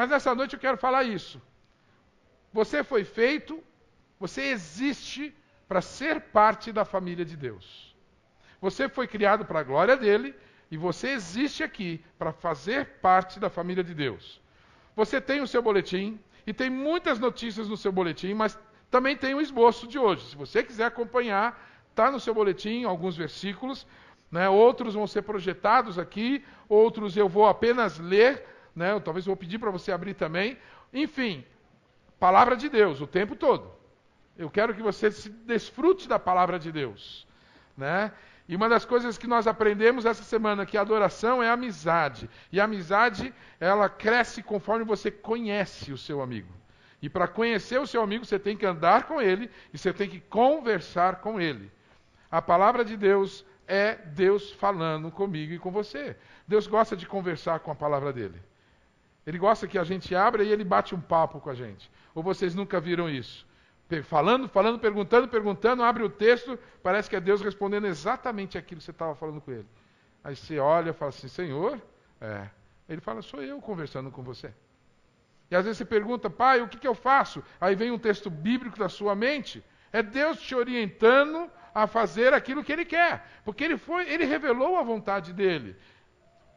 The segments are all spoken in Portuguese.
Mas nessa noite eu quero falar isso. Você foi feito, você existe para ser parte da família de Deus. Você foi criado para a glória dele e você existe aqui para fazer parte da família de Deus. Você tem o seu boletim e tem muitas notícias no seu boletim, mas também tem o esboço de hoje. Se você quiser acompanhar, está no seu boletim alguns versículos, né? Outros vão ser projetados aqui, outros eu vou apenas ler, né? Eu talvez vou pedir para você abrir também. Enfim, palavra de Deus o tempo todo. Eu quero que você se desfrute da palavra de Deus, né? E uma das coisas que nós aprendemos essa semana, que a adoração é amizade. E a amizade, ela cresce conforme você conhece o seu amigo. E para conhecer o seu amigo, você tem que andar com ele e você tem que conversar com ele. A palavra de Deus é Deus falando comigo e com você. Deus gosta de conversar com a palavra dele. Ele gosta que a gente abra e ele bate um papo com a gente. Ou vocês nunca viram isso? Falando, perguntando, abre o texto, parece que é Deus respondendo exatamente aquilo que você estava falando com ele. Aí você olha e fala assim, Senhor? Ele fala, sou eu conversando com você. E às vezes você pergunta, pai, o que eu faço? Aí vem um texto bíblico da sua mente. É Deus te orientando a fazer aquilo que ele quer. Porque ele revelou a vontade dele.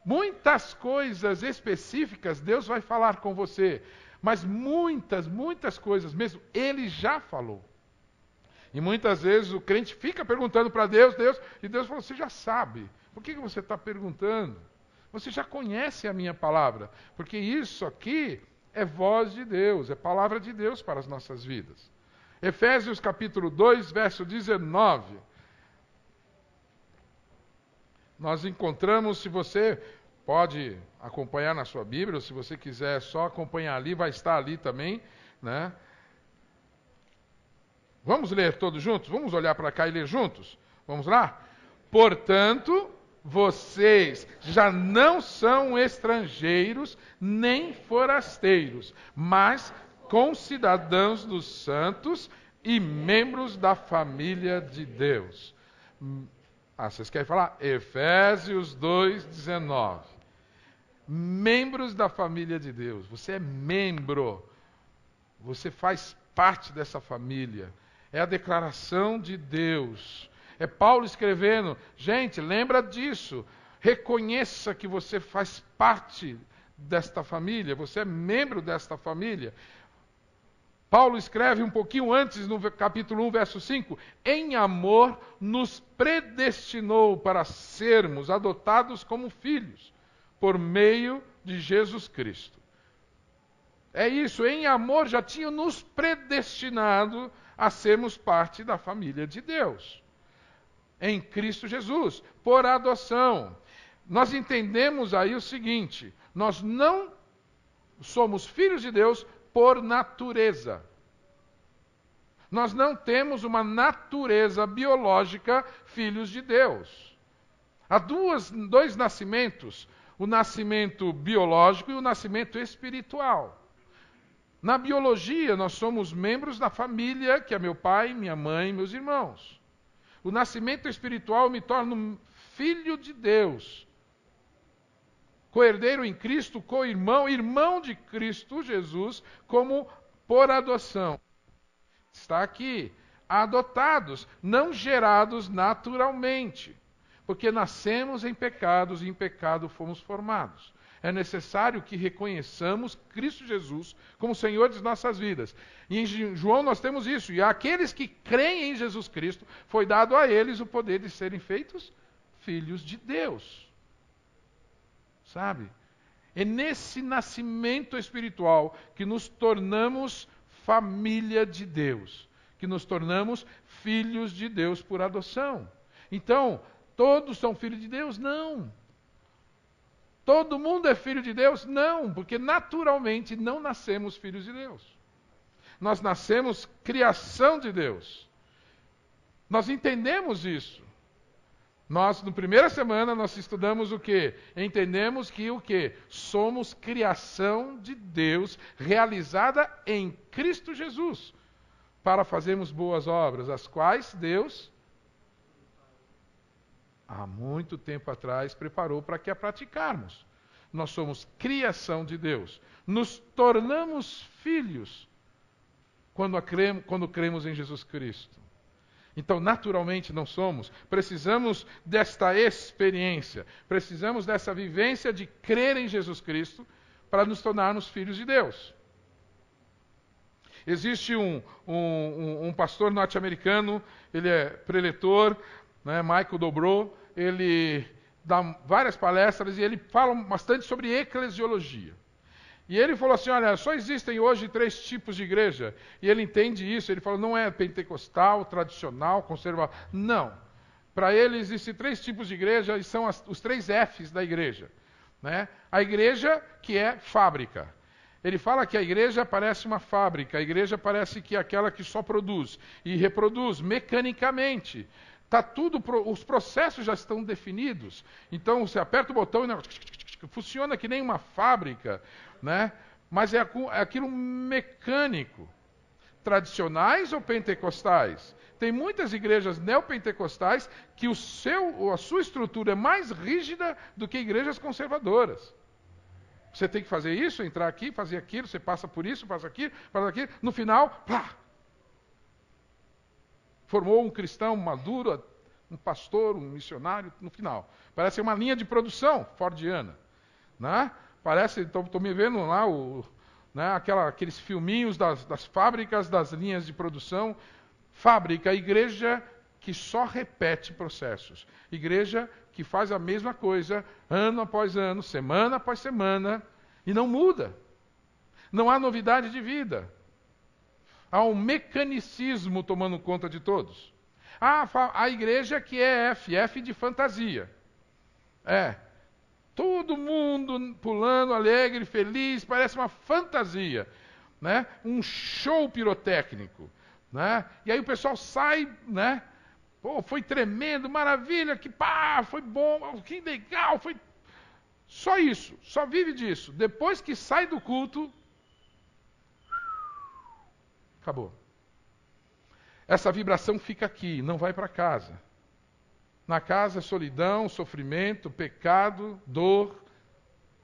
Muitas coisas específicas Deus vai falar com você. Mas muitas coisas mesmo, ele já falou. E muitas vezes o crente fica perguntando para Deus, e Deus fala, você já sabe. Por que você está perguntando? Você já conhece a minha palavra. Porque isso aqui é voz de Deus, é palavra de Deus para as nossas vidas. Efésios capítulo 2, verso 19. Nós encontramos, se você pode acompanhar na sua Bíblia, ou se você quiser só acompanhar ali, vai estar ali também, né? Vamos ler todos juntos? Vamos olhar para cá e ler juntos? Vamos lá? Portanto, vocês já não são estrangeiros nem forasteiros, mas concidadãos dos santos e membros da família de Deus. Vocês querem falar? Efésios 2:19. Membros da família de Deus. Você é membro. Você faz parte dessa família. É a declaração de Deus. É Paulo escrevendo. Gente, lembra disso. Reconheça que você faz parte desta família. Você é membro desta família. Paulo escreve um pouquinho antes, no capítulo 1, verso 5, em amor nos predestinou para sermos adotados como filhos, por meio de Jesus Cristo. É isso, em amor já tinha nos predestinado a sermos parte da família de Deus. Em Cristo Jesus, por adoção. Nós entendemos aí o seguinte, nós não somos filhos de Deus por natureza. Nós não temos uma natureza biológica filhos de Deus. Há dois nascimentos, o nascimento biológico e o nascimento espiritual. Na biologia, nós somos membros da família, que é meu pai, minha mãe e meus irmãos. O nascimento espiritual me torna um filho de Deus. Co-herdeiro em Cristo, co-irmão, irmão de Cristo Jesus, como por adoção. Está aqui, adotados, não gerados naturalmente, porque nascemos em pecados e em pecado fomos formados. É necessário que reconheçamos Cristo Jesus como Senhor de nossas vidas. E em João nós temos isso. E àqueles que creem em Jesus Cristo, foi dado a eles o poder de serem feitos filhos de Deus. Sabe? É nesse nascimento espiritual que nos tornamos família de Deus, que nos tornamos filhos de Deus por adoção. Então, todos são filhos de Deus? Não. Todo mundo é filho de Deus? Não, porque naturalmente não nascemos filhos de Deus. Nós nascemos criação de Deus. Nós entendemos isso. Nós, na primeira semana, nós estudamos o quê? Entendemos que o quê? Somos criação de Deus, realizada em Cristo Jesus, para fazermos boas obras, as quais Deus, há muito tempo atrás, preparou para que a praticarmos. Nós somos criação de Deus. Nos tornamos filhos quando cremos em Jesus Cristo. Então, naturalmente, não somos. Precisamos desta experiência. Precisamos dessa vivência de crer em Jesus Cristo para nos tornarmos filhos de Deus. Existe um pastor norte-americano, ele é preletor, né, Michael Dobro, ele dá várias palestras e ele fala bastante sobre eclesiologia. E ele falou assim, olha, só existem hoje 3 tipos de igreja. E ele entende isso, ele falou, não é pentecostal, tradicional, conservador. Não. Para ele existem 3 tipos de igreja e são os 3 Fs da igreja. Né? A igreja que é fábrica. Ele fala que a igreja parece uma fábrica, a igreja parece que é aquela que só produz e reproduz mecanicamente. Tá tudo, os processos já estão definidos. Então você aperta o botão e funciona que nem uma fábrica, né? Mas é aquilo mecânico. Tradicionais ou pentecostais? Tem muitas igrejas neopentecostais que a sua estrutura é mais rígida do que igrejas conservadoras. Você tem que fazer isso, entrar aqui, fazer aquilo, você passa por isso, passa aquilo, no final, plá! Formou um cristão maduro, um pastor, um missionário, no final. Parece uma linha de produção fordiana. Né? Parece, estou me vendo lá, né, aqueles filminhos das fábricas, das linhas de produção. Fábrica, igreja que só repete processos. Igreja que faz a mesma coisa, ano após ano, semana após semana, e não muda. Não há novidade de vida. Há um mecanicismo tomando conta de todos. A igreja que é F de fantasia. Todo mundo pulando, alegre, feliz, parece uma fantasia. Né? Um show pirotécnico. Né? E aí o pessoal sai, né? Pô, foi tremendo, maravilha, foi bom, que legal, foi... Só isso, só vive disso. Depois que sai do culto, acabou. Essa vibração fica aqui, não vai para casa. Na casa, solidão, sofrimento, pecado, dor,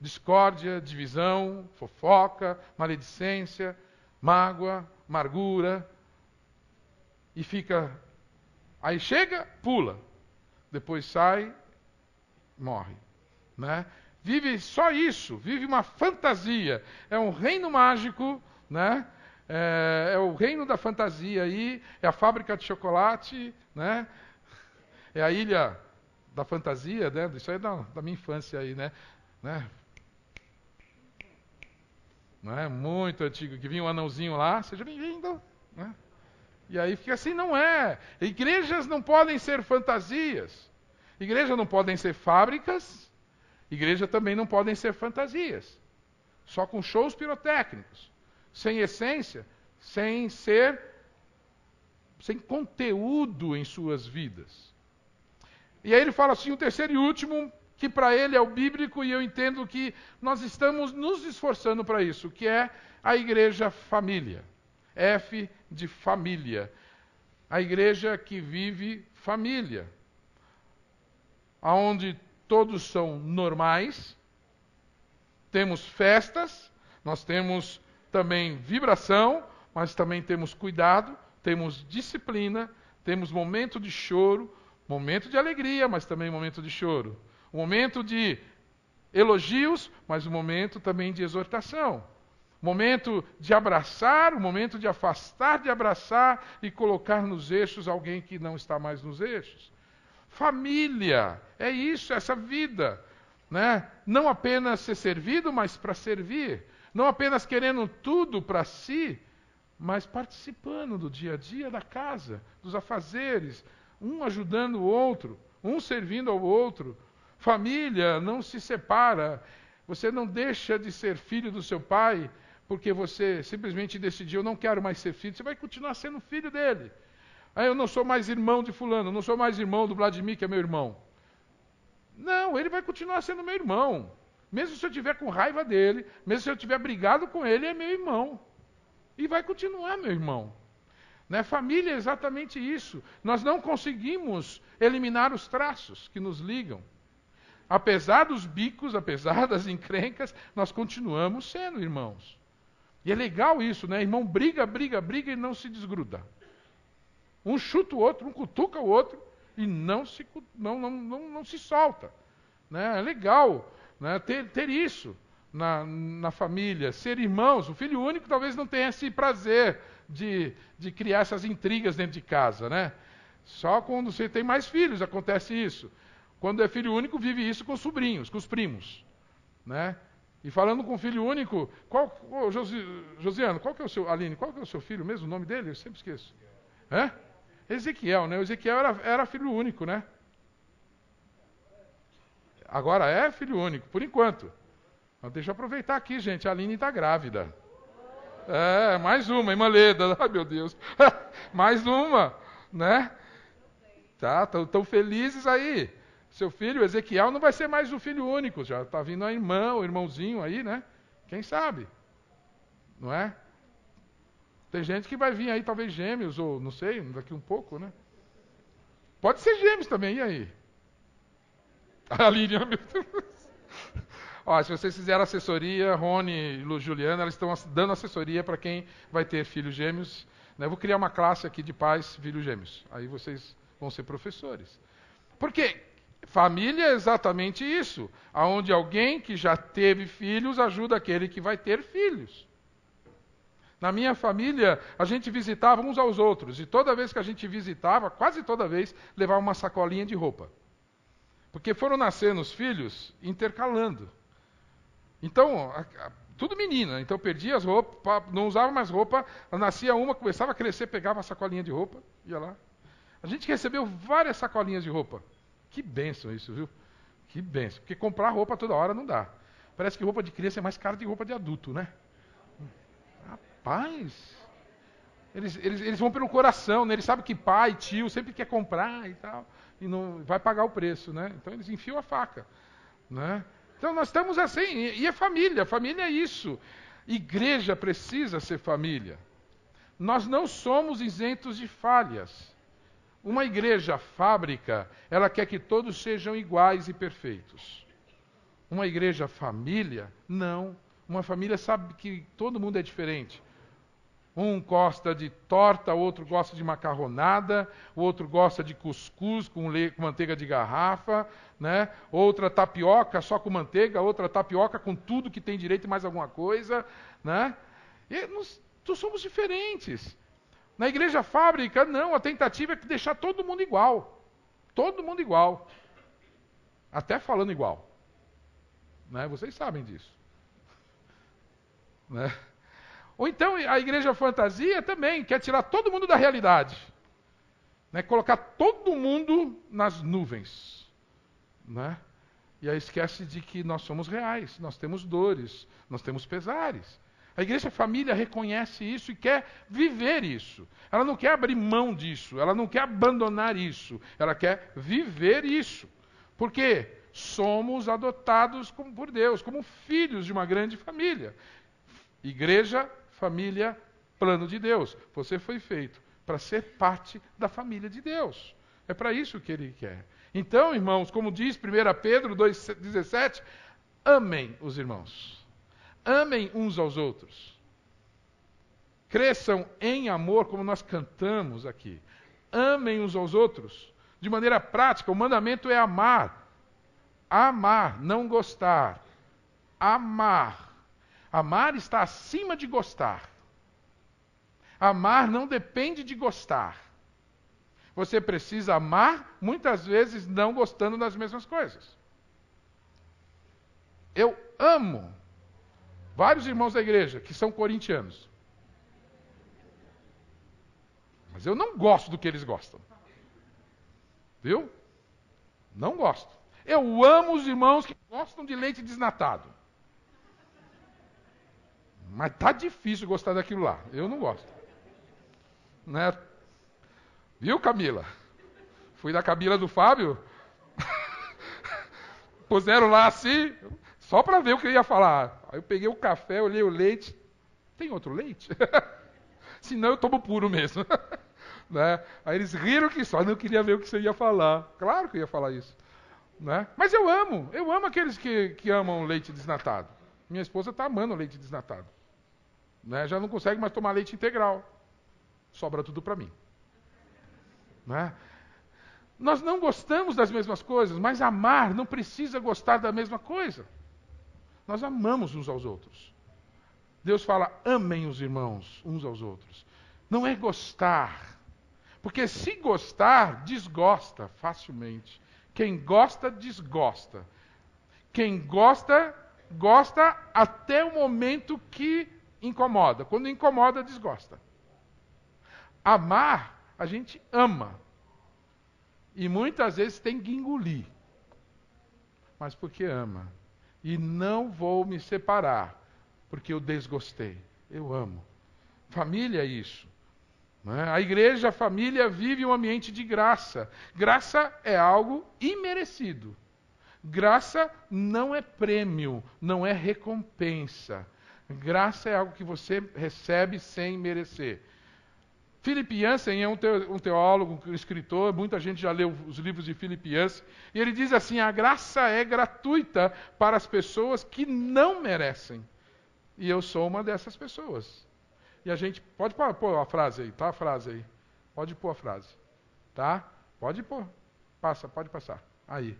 discórdia, divisão, fofoca, maledicência, mágoa, amargura. E fica... Aí chega, pula. Depois sai, morre. Né? Vive só isso, vive uma fantasia. É um reino mágico, né? É o reino da fantasia aí, é a fábrica de chocolate, né? É a ilha da fantasia, né? Isso aí é da minha infância aí, né? Não é? Muito antigo, que vinha um anãozinho lá, seja bem-vindo, né? E aí fica assim, não é. Igrejas não podem ser fantasias. Igrejas não podem ser fábricas. Igreja também não podem ser fantasias. Só com shows pirotécnicos. Sem essência, sem conteúdo em suas vidas. E aí ele fala assim, o terceiro e último, que para ele é o bíblico, e eu entendo que nós estamos nos esforçando para isso, que é a igreja família. F de família. A igreja que vive família. Onde todos são normais. Temos festas, nós temos também vibração, mas também temos cuidado, temos disciplina, temos momento de choro, momento de alegria, mas também momento de choro. Um momento de elogios, mas um momento também de exortação. Momento de abraçar, o momento de afastar de abraçar e colocar nos eixos alguém que não está mais nos eixos. Família, é isso, essa vida. Né? Não apenas ser servido, mas para servir. Não apenas querendo tudo para si, mas participando do dia a dia da casa, dos afazeres, um ajudando o outro, um servindo ao outro. Família não se separa. Você não deixa de ser filho do seu pai porque você simplesmente decidiu, não quero mais ser filho. Você vai continuar sendo filho dele. Eu não sou mais irmão de fulano, não sou mais irmão do Vladimir, que é meu irmão. Não, ele vai continuar sendo meu irmão. Mesmo se eu estiver com raiva dele, mesmo se eu tiver brigado com ele, é meu irmão. E vai continuar meu irmão. Né? Família é exatamente isso. Nós não conseguimos eliminar os traços que nos ligam. Apesar dos bicos, apesar das encrencas, nós continuamos sendo irmãos. E é legal isso, né? Irmão briga e não se desgruda. Um chuta o outro, um cutuca o outro e não se solta. Né? É legal, né? ter isso na família, ser irmãos. O filho único talvez não tenha esse prazer de criar essas intrigas dentro de casa. Né? Só quando você tem mais filhos acontece isso. Quando é filho único, vive isso com os sobrinhos, com os primos. Né? E falando com filho único, Josiano, qual que é o seu, Aline, qual que é o seu filho mesmo, o nome dele? Eu sempre esqueço. Ezequiel, né? O Ezequiel era filho único, né? Agora é filho único, por enquanto. Mas deixa eu aproveitar aqui, gente, a Aline está grávida. Mais uma, irmã Leda, ai meu Deus. Mais uma, né? Tá, tão felizes aí. Seu filho, Ezequiel, não vai ser mais o filho único, já está vindo a irmã, o irmãozinho aí, né? Quem sabe? Não é? Tem gente que vai vir aí, talvez gêmeos, ou não sei, daqui um pouco, né? Pode ser gêmeos também, e aí? A Aline, meu Deus. Ó, se vocês fizeram assessoria, Rony e Juliana, elas estão dando assessoria para quem vai ter filhos gêmeos. Né? Eu vou criar uma classe aqui de pais filhos gêmeos. Aí vocês vão ser professores. Por quê? Família é exatamente isso, aonde alguém que já teve filhos ajuda aquele que vai ter filhos. Na minha família, a gente visitava uns aos outros, e toda vez que a gente visitava, quase toda vez, levava uma sacolinha de roupa. Porque foram nascendo os filhos intercalando. Então, tudo menina, então perdia as roupas, não usava mais roupa, nascia uma, começava a crescer, pegava a sacolinha de roupa, ia lá. A gente recebeu várias sacolinhas de roupa. Que bênção isso, viu? Que bênção. Porque comprar roupa toda hora não dá. Parece que roupa de criança é mais cara que roupa de adulto, né? Rapaz, eles vão pelo coração, né? Eles sabem que pai, tio, sempre quer comprar e tal, e não vai pagar o preço, né? Então eles enfiam a faca, né? Então nós estamos assim, e é família é isso. Igreja precisa ser família. Nós não somos isentos de falhas. Uma igreja fábrica, ela quer que todos sejam iguais e perfeitos. Uma igreja família, não. Uma família sabe que todo mundo é diferente. Um gosta de torta, o outro gosta de macarronada, o outro gosta de cuscuz com manteiga de garrafa, né? Outra tapioca só com manteiga, outra tapioca com tudo que tem direito e mais alguma coisa. Né? E nós somos diferentes. Na igreja fábrica, não, a tentativa é deixar todo mundo igual. Todo mundo igual. Até falando igual. Né? Vocês sabem disso. Né? Ou então a igreja fantasia também quer tirar todo mundo da realidade. Né? Colocar todo mundo nas nuvens. Né? E aí esquece de que nós somos reais, nós temos dores, nós temos pesares. A igreja família reconhece isso e quer viver isso. Ela não quer abrir mão disso, ela não quer abandonar isso, ela quer viver isso. Por quê? Somos adotados por Deus, como filhos de uma grande família. Igreja, família, plano de Deus. Você foi feito para ser parte da família de Deus. É para isso que Ele quer. Então, irmãos, como diz 1 Pedro 2,17, amem os irmãos. Amem uns aos outros. Cresçam em amor, como nós cantamos aqui. Amem uns aos outros. De maneira prática, o mandamento é amar. Amar, não gostar. Amar. Amar está acima de gostar. Amar não depende de gostar. Você precisa amar, muitas vezes não gostando das mesmas coisas. Eu amo vários irmãos da igreja que são corintianos. Mas eu não gosto do que eles gostam. Viu? Não gosto. Eu amo os irmãos que gostam de leite desnatado. Mas tá difícil gostar daquilo lá. Eu não gosto. Né? Viu, Camila? Fui da Camila do Fábio. Puseram lá assim, só para ver o que eu ia falar. Aí eu peguei o café, olhei o leite. Tem outro leite? Senão eu tomo puro mesmo. Né? Aí eles riram que só não queria ver o que você ia falar. Claro que eu ia falar isso. Né? Mas eu amo aqueles que amam leite desnatado. Minha esposa está amando leite desnatado. Né? Já não consegue mais tomar leite integral. Sobra tudo para mim. Né? Nós não gostamos das mesmas coisas, mas amar não precisa gostar da mesma coisa. Nós amamos uns aos outros. Deus fala, amem os irmãos uns aos outros. Não é gostar. Porque se gostar, desgosta facilmente. Quem gosta, desgosta. Quem gosta, gosta até o momento que incomoda. Quando incomoda, desgosta. Amar, a gente ama. E muitas vezes tem que engolir. Mas porque ama. E não vou me separar, porque eu desgostei. Eu amo. Família é isso. Né? A igreja, a família, vive um ambiente de graça. Graça é algo imerecido. Graça não é prêmio, não é recompensa. Graça é algo que você recebe sem merecer. Philip Yancey é um teólogo, um escritor, muita gente já leu os livros de Philip Yancey, e ele diz assim, a graça é gratuita para as pessoas que não merecem. E eu sou uma dessas pessoas. E a gente, pode pôr a frase aí, tá? A frase aí. Pode pôr a frase. Tá? Pode pôr. Pode passar. Aí.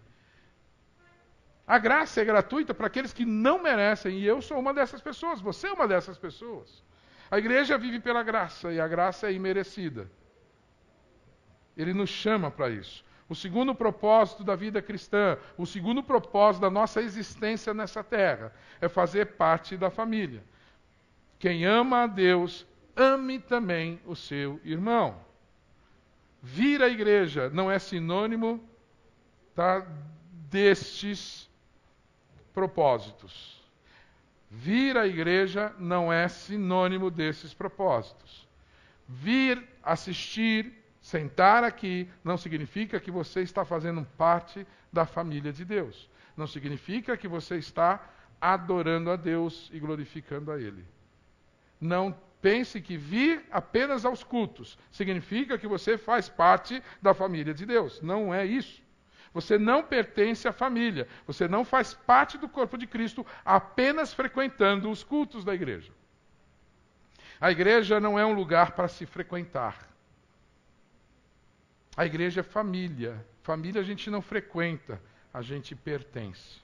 A graça é gratuita para aqueles que não merecem, e eu sou uma dessas pessoas, você é uma dessas pessoas. A igreja vive pela graça, e a graça é imerecida. Ele nos chama para isso. O segundo propósito da vida cristã, o segundo propósito da nossa existência nessa terra, é fazer parte da família. Quem ama a Deus, ame também o seu irmão. Vir à igreja não é sinônimo, tá, destes propósitos. Vir à igreja não é sinônimo desses propósitos. Vir, assistir, sentar aqui, não significa que você está fazendo parte da família de Deus. Não significa que você está adorando a Deus e glorificando a Ele. Não pense que vir apenas aos cultos significa que você faz parte da família de Deus. Não é isso. Você não pertence à família. Você não faz parte do corpo de Cristo apenas frequentando os cultos da igreja. A igreja não é um lugar para se frequentar. A igreja é família. Família a gente não frequenta, a gente pertence.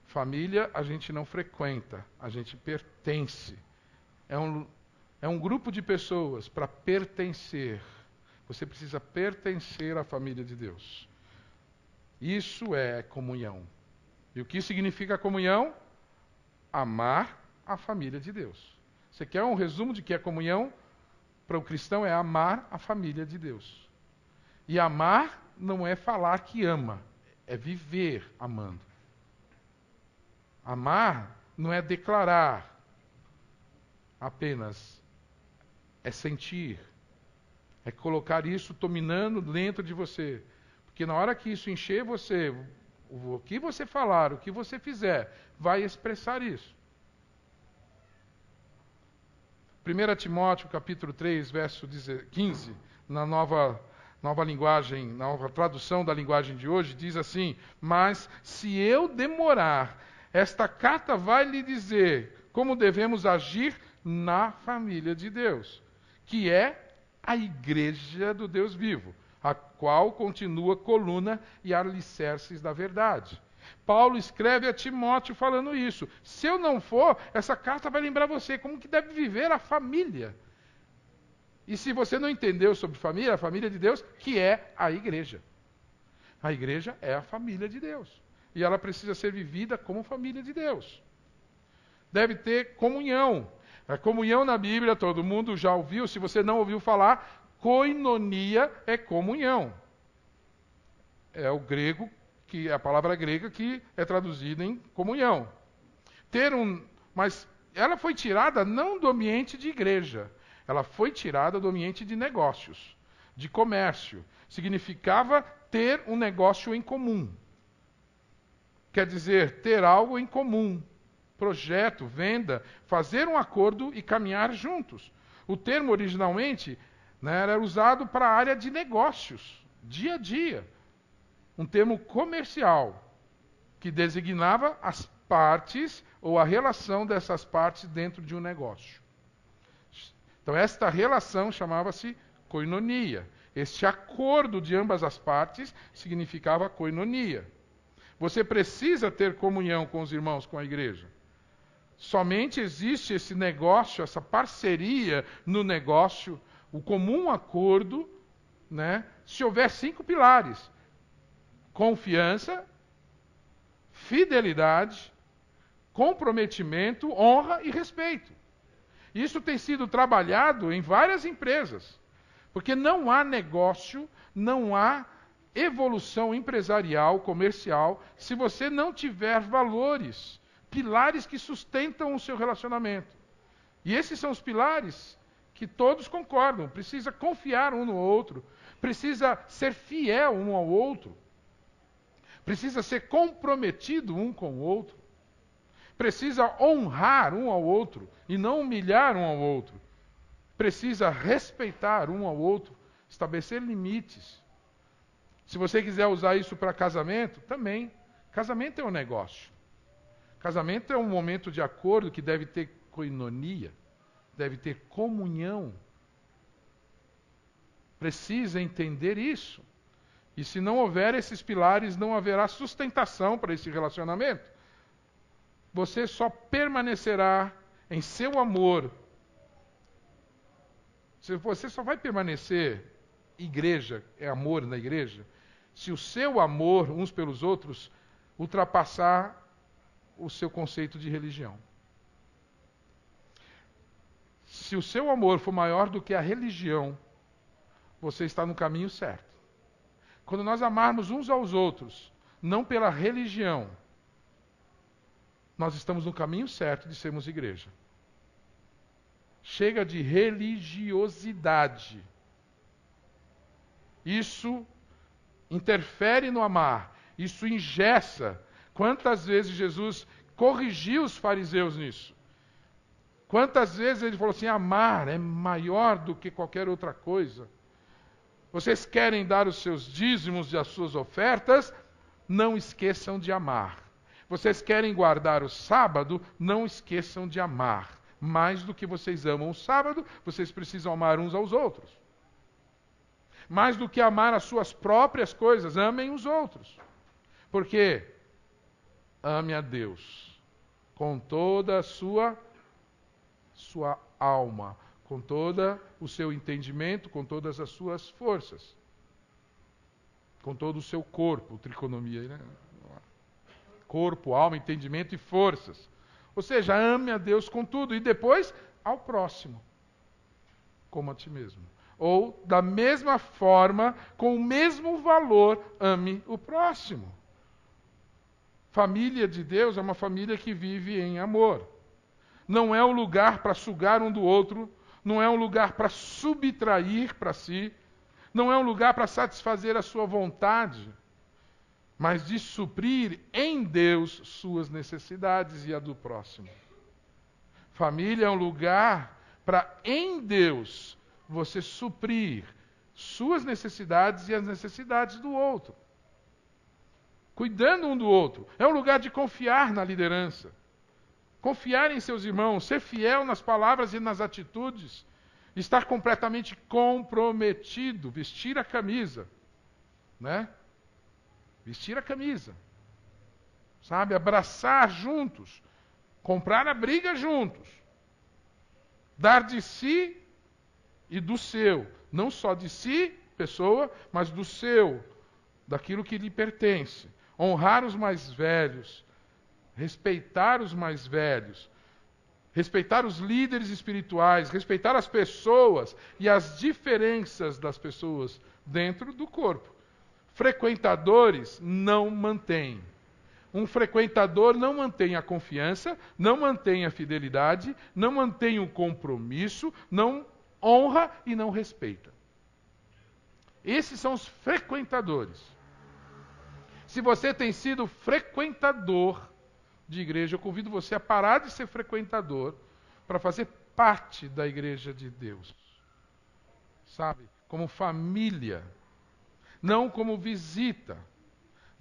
Família a gente não frequenta, a gente pertence. É um grupo de pessoas para pertencer. Você precisa pertencer à família de Deus. Isso é comunhão. E o que significa comunhão? Amar a família de Deus. Você quer um resumo de que é comunhão? Para o cristão é amar a família de Deus. E amar não é falar que ama, é viver amando. Amar não é declarar apenas, é sentir. É colocar isso dominando dentro de você. Porque na hora que isso encher você, o que você falar, o que você fizer, vai expressar isso. 1 Timóteo capítulo 3, verso 15, na nova linguagem, na nova tradução da linguagem de hoje, diz assim, mas se eu demorar, esta carta vai lhe dizer como devemos agir na família de Deus, que é a igreja do Deus vivo, a qual continua coluna e alicerces da verdade. Paulo escreve a Timóteo falando isso. Se eu não for, essa carta vai lembrar você como que deve viver a família. E se você não entendeu sobre família, a família de Deus, que é a igreja. A igreja é a família de Deus. E ela precisa ser vivida como família de Deus. Deve ter comunhão. A comunhão na Bíblia, todo mundo já ouviu. Se você não ouviu falar, koinonia é comunhão. É o grego, que é a palavra grega que é traduzida em comunhão. Mas ela foi tirada não do ambiente de igreja. Ela foi tirada do ambiente de negócios, de comércio. Significava ter um negócio em comum. Quer dizer, ter algo em comum. Projeto, venda, fazer um acordo e caminhar juntos. O termo originalmente, né, era usado para a área de negócios, dia a dia. um termo comercial que designava as partes ou a relação dessas partes dentro de um negócio. Então, esta relação chamava-se koinonia. Este acordo de ambas as partes significava koinonia. Você precisa ter comunhão com os irmãos, com a igreja. Somente existe esse negócio, essa parceria no negócio, o comum acordo, né, se houver 5 pilares: confiança, fidelidade, comprometimento, honra e respeito. Isso tem sido trabalhado em várias empresas, porque não há negócio, não há evolução empresarial, comercial, se você não tiver valores, pilares que sustentam o seu relacionamento. E esses são os pilares que todos concordam. Precisa confiar um no outro, precisa ser fiel um ao outro, precisa ser comprometido um com o outro, precisa honrar um ao outro e não humilhar um ao outro, precisa respeitar um ao outro, estabelecer limites. Se você quiser usar isso para casamento, também. Casamento é um negócio. Casamento é um momento de acordo que deve ter koinonia, deve ter comunhão. Precisa entender isso. E se não houver esses pilares, não haverá sustentação para esse relacionamento. Você só permanecerá em seu amor. Você só vai permanecer igreja, é amor na igreja, se o seu amor uns pelos outros ultrapassar o seu conceito de religião. Se o seu amor for maior do que a religião, você está no caminho certo. Quando nós amarmos uns aos outros, não pela religião, nós estamos no caminho certo de sermos igreja. Chega de religiosidade. Isso interfere no amar. Isso engessa. Quantas vezes Jesus corrigiu os fariseus nisso? Quantas vezes ele falou assim: amar é maior do que qualquer outra coisa. Vocês querem dar os seus dízimos e as suas ofertas? Não esqueçam de amar. Vocês querem guardar o sábado? Não esqueçam de amar. Mais do que vocês amam o sábado, vocês precisam amar uns aos outros. Mais do que amar as suas próprias coisas, amem os outros. Por quê? Ame a Deus com toda a sua alma, com todo o seu entendimento, com todas as suas forças, com todo o seu corpo, triconomia, né? Corpo, alma, entendimento e forças. Ou seja, ame a Deus com tudo e depois ao próximo, como a ti mesmo. Ou, da mesma forma, com o mesmo valor, ame o próximo. Família de Deus é uma família que vive em amor. Não é um lugar para sugar um do outro, não é um lugar para subtrair para si, não é um lugar para satisfazer a sua vontade, mas de suprir em Deus suas necessidades e a do próximo. Família é um lugar para, em Deus, você suprir suas necessidades e as necessidades do outro. Cuidando um do outro. É um lugar de confiar na liderança. Confiar em seus irmãos, ser fiel nas palavras e nas atitudes, estar completamente comprometido, vestir a camisa, né? Vestir a camisa, sabe? Abraçar juntos, comprar a briga juntos, dar de si e do seu, não só de si, pessoa, mas do seu, daquilo que lhe pertence. Honrar os mais velhos, respeitar os mais velhos, respeitar os líderes espirituais, respeitar as pessoas e as diferenças das pessoas dentro do corpo. Frequentadores não mantêm. Um frequentador não mantém a confiança, não mantém a fidelidade, não mantém o compromisso, não honra e não respeita. Esses são os frequentadores. Se você tem sido frequentador de igreja, eu convido você a parar de ser frequentador para fazer parte da igreja de Deus. Sabe? Como família. Não como visita.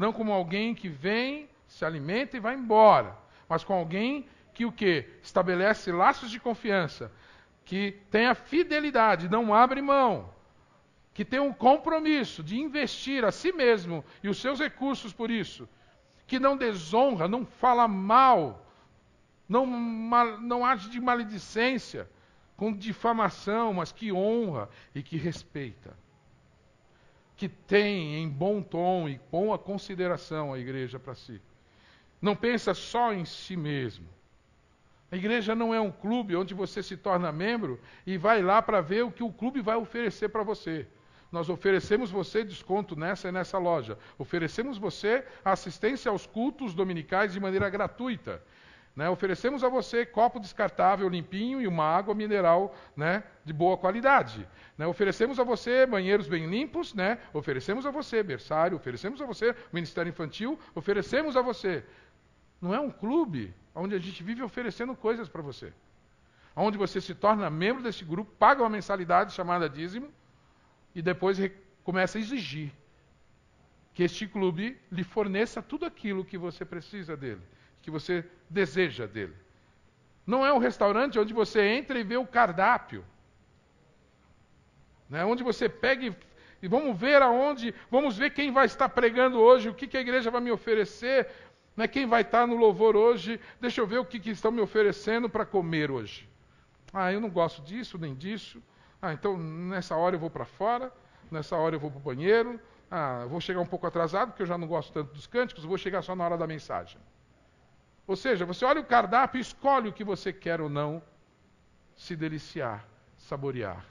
Não como alguém que vem, se alimenta e vai embora. Mas com alguém que o quê? Estabelece laços de confiança. Que tem a fidelidade, não abre mão. Que tem um compromisso de investir a si mesmo e os seus recursos por isso. Que não desonra, não fala mal, não age de maledicência, com difamação, mas que honra e que respeita. Que tem em bom tom e boa consideração a igreja para si. Não pensa só em si mesmo. A igreja não é um clube onde você se torna membro e vai lá para ver o que o clube vai oferecer para você. Nós oferecemos você desconto nessa e nessa loja. Oferecemos você assistência aos cultos dominicais de maneira gratuita. Né? Oferecemos a você copo descartável limpinho e uma água mineral, né, de boa qualidade. Né? Oferecemos a você banheiros bem limpos. Né? Oferecemos a você berçário. Oferecemos a você ministério infantil. Oferecemos a você. Não é um clube onde a gente vive oferecendo coisas para você. Onde você se torna membro desse grupo, paga uma mensalidade chamada dízimo, e depois começa a exigir que este clube lhe forneça tudo aquilo que você precisa dele, que você deseja dele. Não é um restaurante onde você entra e vê o cardápio. Né? Onde você pega e vamos ver quem vai estar pregando hoje, o que a igreja vai me oferecer, né? Quem vai estar no louvor hoje, deixa eu ver o que estão me oferecendo para comer hoje. Eu não gosto disso, nem disso. Então nessa hora eu vou para fora, nessa hora eu vou para o banheiro, vou chegar um pouco atrasado, porque eu já não gosto tanto dos cânticos, vou chegar só na hora da mensagem. Ou seja, você olha o cardápio e escolhe o que você quer ou não se deliciar, saborear.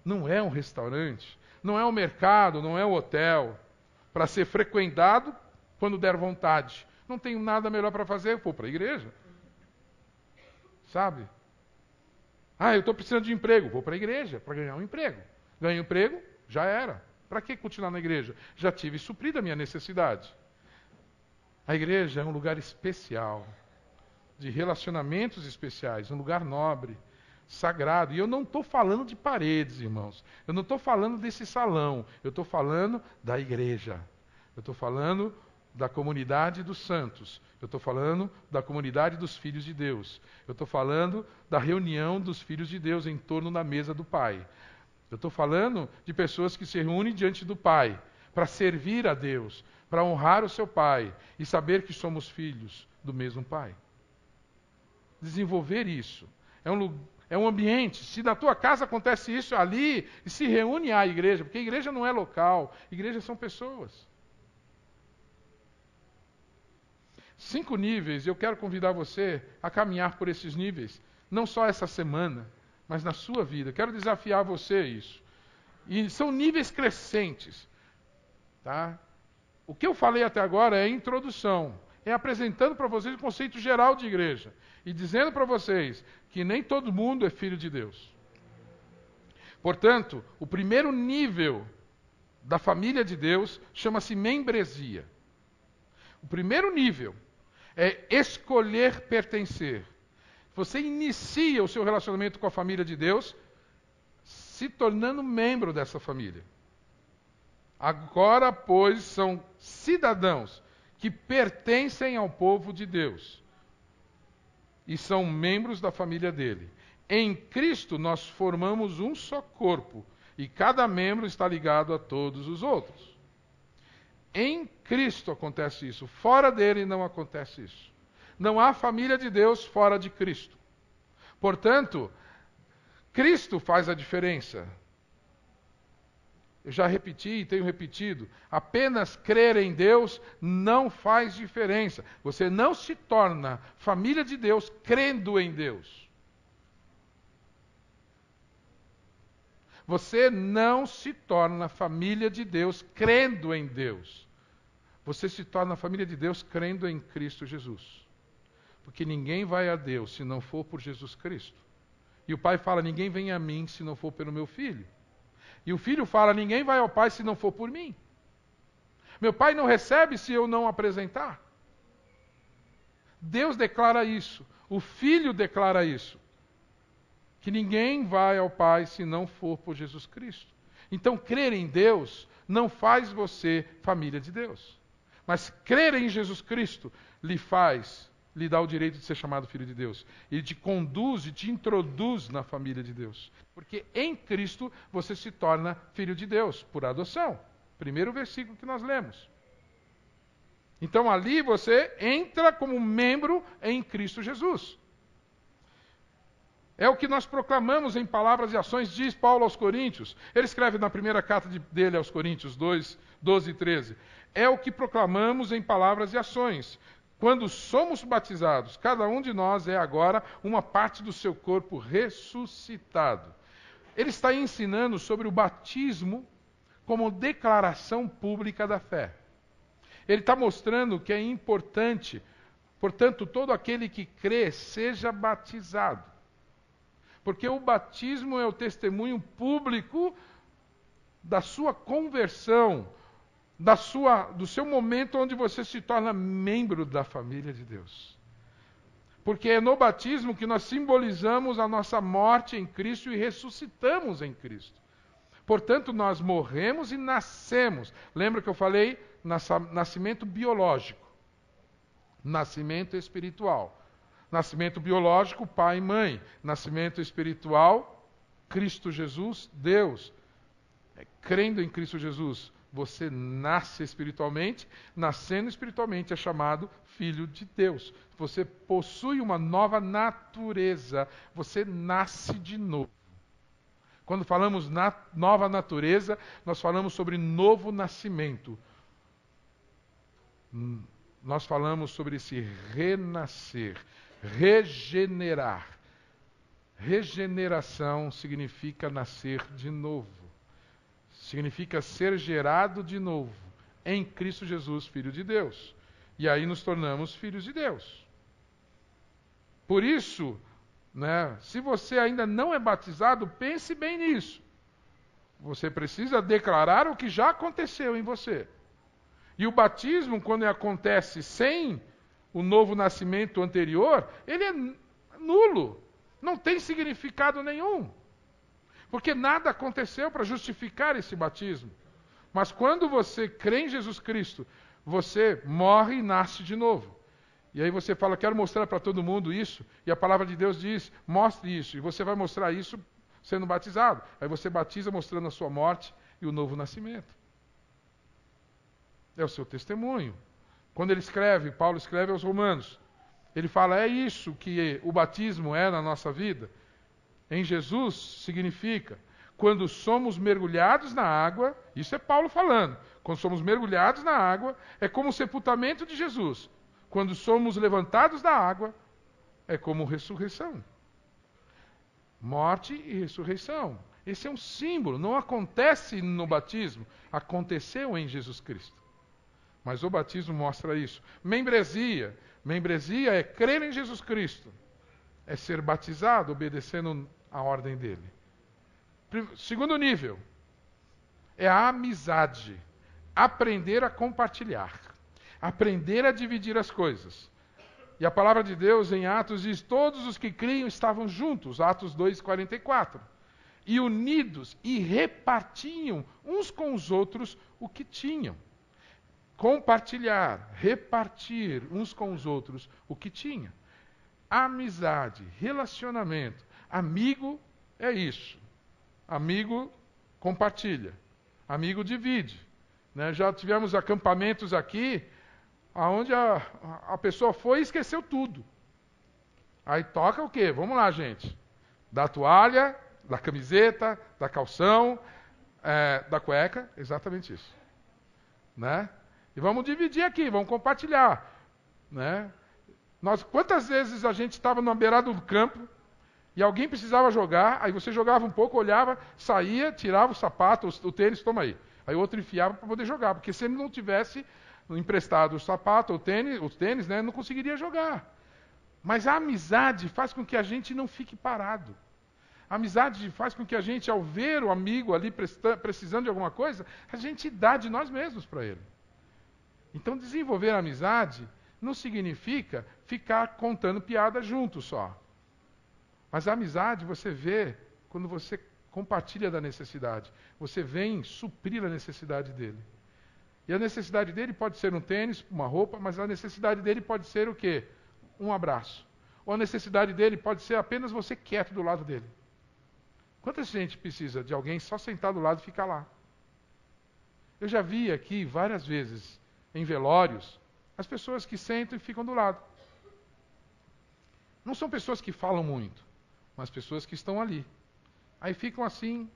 Não é um restaurante, não é um mercado, não é um hotel, para ser frequentado quando der vontade. Não tenho nada melhor para fazer, vou para a igreja. Sabe? Eu estou precisando de emprego. Vou para a igreja para ganhar um emprego. Ganhei um emprego, já era. Para que continuar na igreja? Já tive suprida a minha necessidade. A igreja é um lugar especial, de relacionamentos especiais, um lugar nobre, sagrado. E eu não estou falando de paredes, irmãos. Eu não estou falando desse salão. Eu estou falando da igreja. Eu estou falando da comunidade dos santos. Eu estou falando da comunidade dos filhos de Deus. Eu estou falando da reunião dos filhos de Deus em torno da mesa do Pai. Eu estou falando de pessoas que se reúnem diante do Pai para servir a Deus, para honrar o seu Pai e saber que somos filhos do mesmo Pai. Desenvolver isso. É um ambiente. Se na tua casa acontece isso ali, e se reúne à igreja, porque a igreja não é local, igreja são pessoas. 5 níveis, eu quero convidar você a caminhar por esses níveis, não só essa semana, mas na sua vida. Quero desafiar você a isso. E são níveis crescentes. Tá? O que eu falei até agora é a introdução, é apresentando para vocês o conceito geral de igreja e dizendo para vocês que nem todo mundo é filho de Deus. Portanto, o primeiro nível da família de Deus chama-se membresia. O primeiro nível é escolher pertencer. Você inicia o seu relacionamento com a família de Deus se tornando membro dessa família. Agora, pois, são cidadãos que pertencem ao povo de Deus e são membros da família dele. Em Cristo nós formamos um só corpo e cada membro está ligado a todos os outros. Em Cristo acontece isso. Fora dele não acontece isso. Não há família de Deus fora de Cristo. Portanto, Cristo faz a diferença. Eu já repeti e tenho repetido. Apenas crer em Deus não faz diferença. Você não se torna família de Deus crendo em Deus. Você não se torna família de Deus crendo em Deus. Você se torna família de Deus crendo em Cristo Jesus. Porque ninguém vai a Deus se não for por Jesus Cristo. E o Pai fala, ninguém vem a mim se não for pelo meu Filho. E o Filho fala, ninguém vai ao Pai se não for por mim. Meu Pai não recebe se eu não apresentar. Deus declara isso. O Filho declara isso. Que ninguém vai ao Pai se não for por Jesus Cristo. Então, crer em Deus não faz você família de Deus. Mas crer em Jesus Cristo lhe dá o direito de ser chamado filho de Deus. Ele te conduz e te introduz na família de Deus. Porque em Cristo você se torna filho de Deus, por adoção. Primeiro versículo que nós lemos. Então ali você entra como membro em Cristo Jesus. É o que nós proclamamos em palavras e ações, diz Paulo aos Coríntios. Ele escreve na primeira carta dele aos Coríntios 2, 12 e 13. É o que proclamamos em palavras e ações. Quando somos batizados, cada um de nós é agora uma parte do seu corpo ressuscitado. Ele está ensinando sobre o batismo como declaração pública da fé. Ele está mostrando que é importante, portanto, todo aquele que crê seja batizado. Porque o batismo é o testemunho público da sua conversão, do seu momento onde você se torna membro da família de Deus. Porque é no batismo que nós simbolizamos a nossa morte em Cristo e ressuscitamos em Cristo. Portanto, nós morremos e nascemos. Lembra que eu falei? Nascimento biológico. Nascimento espiritual. Nascimento biológico, pai e mãe. Nascimento espiritual, Cristo Jesus, Deus. Crendo em Cristo Jesus, você nasce espiritualmente. Nascendo espiritualmente é chamado filho de Deus. Você possui uma nova natureza. Você nasce de novo. Quando falamos nova natureza, nós falamos sobre novo nascimento. Nós falamos sobre esse renascer. Regenerar. Regeneração significa nascer de novo. Significa ser gerado de novo em Cristo Jesus, Filho de Deus. E aí nos tornamos filhos de Deus. Por isso, se você ainda não é batizado, pense bem nisso. Você precisa declarar o que já aconteceu em você. E o batismo, quando acontece sem o novo nascimento anterior, ele é nulo. Não tem significado nenhum. Porque nada aconteceu para justificar esse batismo. Mas quando você crê em Jesus Cristo, você morre e nasce de novo. E aí você fala, quero mostrar para todo mundo isso. E a palavra de Deus diz, mostre isso. E você vai mostrar isso sendo batizado. Aí você batiza mostrando a sua morte e o novo nascimento. É o seu testemunho. Quando ele escreve, Paulo escreve aos Romanos, ele fala, é isso que o batismo é na nossa vida. Em Jesus significa, quando somos mergulhados na água, isso é Paulo falando, quando somos mergulhados na água, é como o sepultamento de Jesus. Quando somos levantados da água, é como ressurreição. Morte e ressurreição. Esse é um símbolo, não acontece no batismo, aconteceu em Jesus Cristo. Mas o batismo mostra isso. Membresia. Membresia é crer em Jesus Cristo. É ser batizado, obedecendo a ordem dele. Segundo nível. É a amizade. Aprender a compartilhar. Aprender a dividir as coisas. E a palavra de Deus em Atos diz, todos os que criam estavam juntos. Atos 2:44. E unidos e repartiam uns com os outros o que tinham. Compartilhar, repartir uns com os outros o que tinha. Amizade, relacionamento. Amigo é isso. Amigo compartilha. Amigo divide. Já tivemos acampamentos aqui, onde a pessoa foi e esqueceu tudo. Aí toca o quê? Vamos lá, gente. Da toalha, da camiseta, da calção, da cueca, exatamente isso. E vamos dividir aqui, vamos compartilhar. Quantas vezes a gente estava na beirada do campo e alguém precisava jogar, aí você jogava um pouco, olhava, saía, tirava o sapato, o tênis, toma aí. Aí o outro enfiava para poder jogar, porque se ele não tivesse emprestado o sapato, os tênis, não conseguiria jogar. Mas a amizade faz com que a gente não fique parado. A amizade faz com que a gente, ao ver o amigo ali precisando de alguma coisa, a gente dá de nós mesmos para ele. Então, desenvolver a amizade não significa ficar contando piada junto só. Mas a amizade você vê quando você compartilha da necessidade. Você vem suprir a necessidade dele. E a necessidade dele pode ser um tênis, uma roupa, mas a necessidade dele pode ser o quê? Um abraço. Ou a necessidade dele pode ser apenas você quieto do lado dele. Quanta gente precisa de alguém só sentar do lado e ficar lá? Eu já vi aqui várias vezes, em velórios, as pessoas que sentam e ficam do lado. Não são pessoas que falam muito, mas pessoas que estão ali. Aí ficam assim.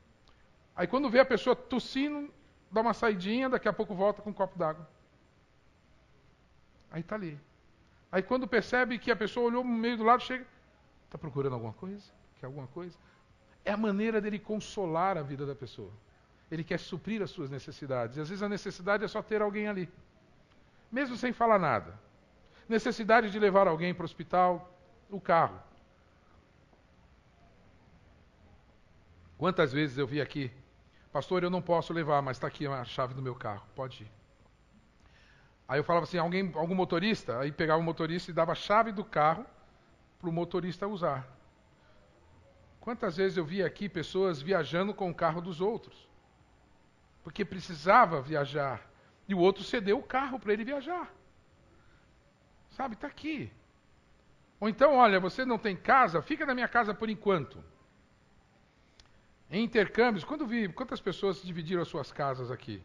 Aí quando vê a pessoa tossindo, dá uma saidinha, daqui a pouco volta com um copo d'água. Aí está ali. Aí quando percebe que a pessoa olhou no meio do lado, chega, está procurando alguma coisa? Quer alguma coisa? É a maneira dele consolar a vida da pessoa. Ele quer suprir as suas necessidades. E às vezes a necessidade é só ter alguém ali. Mesmo sem falar nada. Necessidade de levar alguém para o hospital, o carro. Quantas vezes eu vi aqui, pastor, eu não posso levar, mas está aqui a chave do meu carro, pode ir. Aí eu falava assim, algum motorista? Aí pegava o motorista e dava a chave do carro para o motorista usar. Quantas vezes eu vi aqui pessoas viajando com o carro dos outros? Porque precisava viajar. E o outro cedeu o carro para ele viajar. Sabe, está aqui. Ou então, olha, você não tem casa? Fica na minha casa por enquanto. Em intercâmbios, quantas pessoas dividiram as suas casas aqui?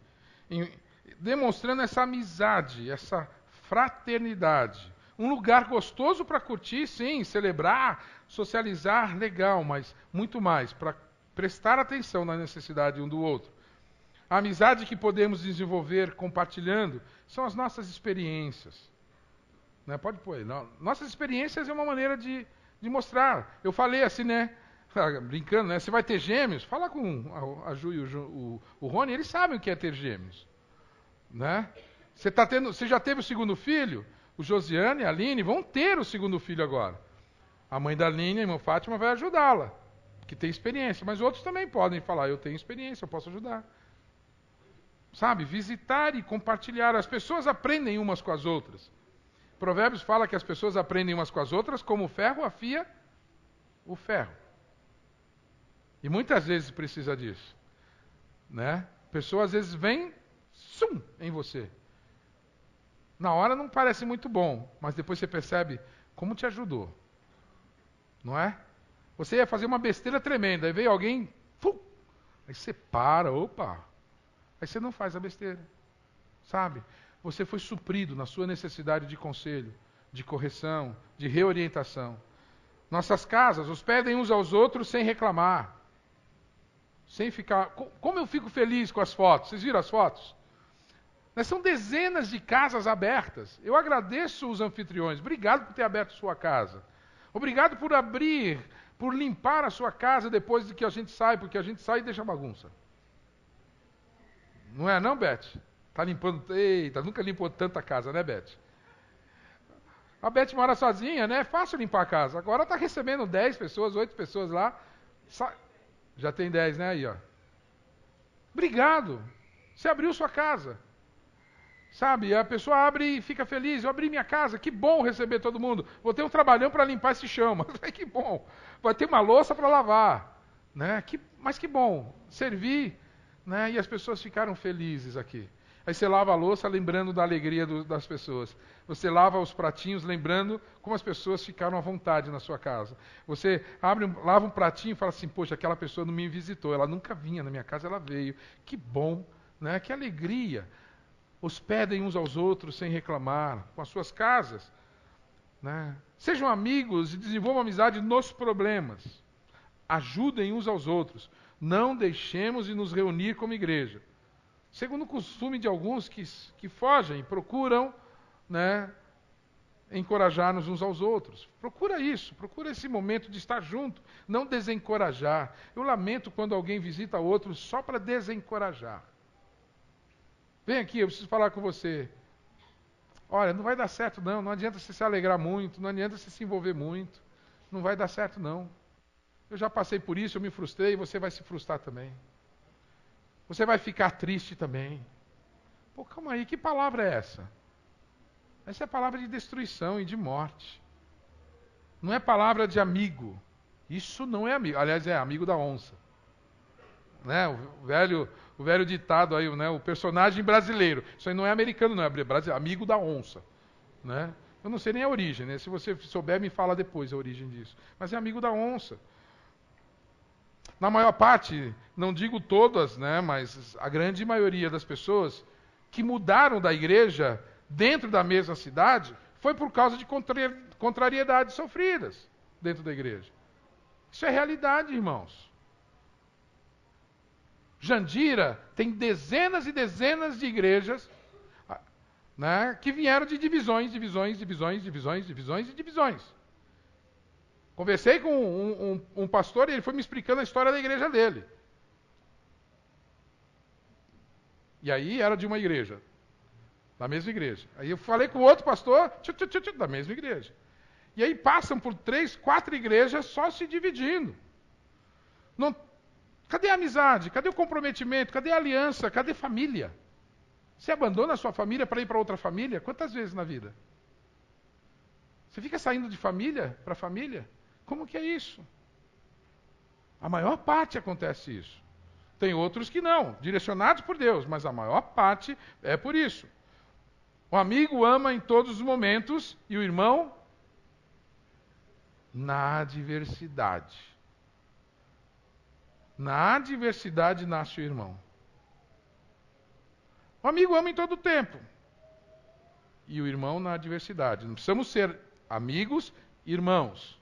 Demonstrando essa amizade, essa fraternidade. Um lugar gostoso para curtir, sim, celebrar, socializar, legal, mas muito mais, para prestar atenção na necessidade um do outro. A amizade que podemos desenvolver compartilhando são as nossas experiências. Né? Pode pôr aí. Nossas experiências é uma maneira de mostrar. Eu falei assim, né? Brincando, né? Você vai ter gêmeos? Fala com a Ju e o Rony, eles sabem o que é ter gêmeos. Né? Você já teve o segundo filho? O Josiane e a Aline vão ter o segundo filho agora. A mãe da Aline, a irmã Fátima, vai ajudá-la, que tem experiência. Mas outros também podem falar, eu tenho experiência, eu posso ajudar. Sabe, visitar e compartilhar. As pessoas aprendem umas com as outras. Provérbios fala que as pessoas aprendem umas com as outras como o ferro afia o ferro. E muitas vezes precisa disso. Né? A pessoa às vezes vem em você. Na hora não parece muito bom, mas depois você percebe como te ajudou. Não é? Você ia fazer uma besteira tremenda, aí veio alguém, aí você para, opa. Aí você não faz a besteira. Sabe? Você foi suprido na sua necessidade de conselho, de correção, de reorientação. Nossas casas hospedem uns aos outros sem reclamar. Sem ficar... Como eu fico feliz com as fotos. Vocês viram as fotos? São dezenas de casas abertas. Eu agradeço os anfitriões. Obrigado por ter aberto sua casa. Obrigado por abrir, por limpar a sua casa depois de que a gente sai, porque a gente sai e deixa bagunça. Não é não, Beth? Está limpando... Eita, nunca limpou tanta casa, né, Beth? A Beth mora sozinha, né? É fácil limpar a casa. Agora está recebendo 10 pessoas, 8 pessoas lá. Já tem 10, né? Aí, ó. Obrigado. Você abriu sua casa. Sabe? A pessoa abre e fica feliz. Eu abri minha casa. Que bom receber todo mundo. Vou ter um trabalhão para limpar esse chão. Mas que bom. Vai ter uma louça para lavar. Né? Mas que bom. Servir. Né? E as pessoas ficaram felizes aqui. Aí você lava a louça lembrando da alegria das pessoas. Você lava os pratinhos lembrando como as pessoas ficaram à vontade na sua casa. Você lava um pratinho e fala assim, poxa, aquela pessoa não me visitou, ela nunca vinha na minha casa, ela veio. Que bom, né? Que alegria. Hospedem uns aos outros sem reclamar, com as suas casas. Né? Sejam amigos e desenvolvam amizade nos problemas. Ajudem uns aos outros. Não deixemos de nos reunir como igreja. Segundo o costume de alguns que fogem, procuram, né, encorajar-nos uns aos outros. Procura isso, procura esse momento de estar junto, não desencorajar. Eu lamento quando alguém visita outro só para desencorajar. Vem aqui, eu preciso falar com você. Olha, não vai dar certo não adianta você se alegrar muito, não adianta você se envolver muito. Não vai dar certo não. Eu já passei por isso, eu me frustrei, você vai se frustrar também. Você vai ficar triste também. Pô, calma aí, que palavra é essa? Essa é a palavra de destruição e de morte. Não é palavra de amigo. Isso não é amigo. Aliás, é amigo da onça. Né? o velho ditado aí, né? O personagem brasileiro. Isso aí não é americano, não, é brasileiro, amigo da onça. Né? Eu não sei nem a origem, né? Se você souber, me fala depois a origem disso. Mas é amigo da onça. Na maior parte, não digo todas, né? Mas a grande maioria das pessoas que mudaram da igreja dentro da mesma cidade foi por causa de contrariedades sofridas dentro da igreja. Isso é realidade, irmãos. Jandira tem dezenas e dezenas de igrejas, né, que vieram de divisões. Conversei com um pastor e ele foi me explicando a história da igreja dele. E aí era de uma igreja, da mesma igreja. Aí eu falei com outro pastor, da mesma igreja. E aí passam por 3, 4 igrejas só se dividindo. Não, cadê a amizade? Cadê o comprometimento? Cadê a aliança? Cadê família? Você abandona a sua família para ir para outra família? Quantas vezes na vida? Você fica saindo de família para família? Como que é isso? A maior parte acontece isso. Tem outros que não, direcionados por Deus, mas a maior parte é por isso. O amigo ama em todos os momentos e o irmão na adversidade. Na adversidade nasce o irmão. O amigo ama em todo o tempo. E o irmão na adversidade. Não precisamos ser amigos, irmãos.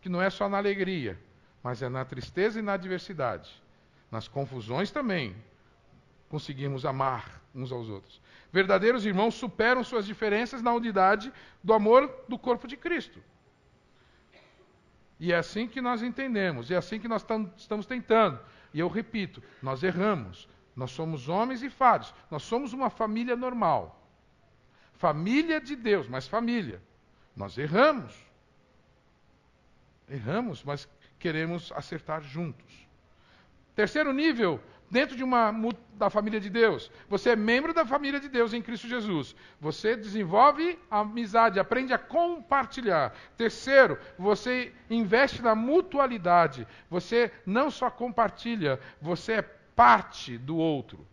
Que não é só na alegria, mas é na tristeza e na adversidade. Nas confusões também conseguimos amar uns aos outros. Verdadeiros irmãos superam suas diferenças na unidade do amor do corpo de Cristo. E é assim que nós entendemos, é assim que nós estamos tentando. E eu repito, nós erramos. Nós somos homens e falhos. Nós somos uma família normal. Família de Deus, mas família. Nós erramos. Erramos, mas queremos acertar juntos. Terceiro nível, dentro da família de Deus. Você é membro da família de Deus em Cristo Jesus. Você desenvolve a amizade, aprende a compartilhar. Terceiro, você investe na mutualidade. Você não só compartilha, você é parte do outro.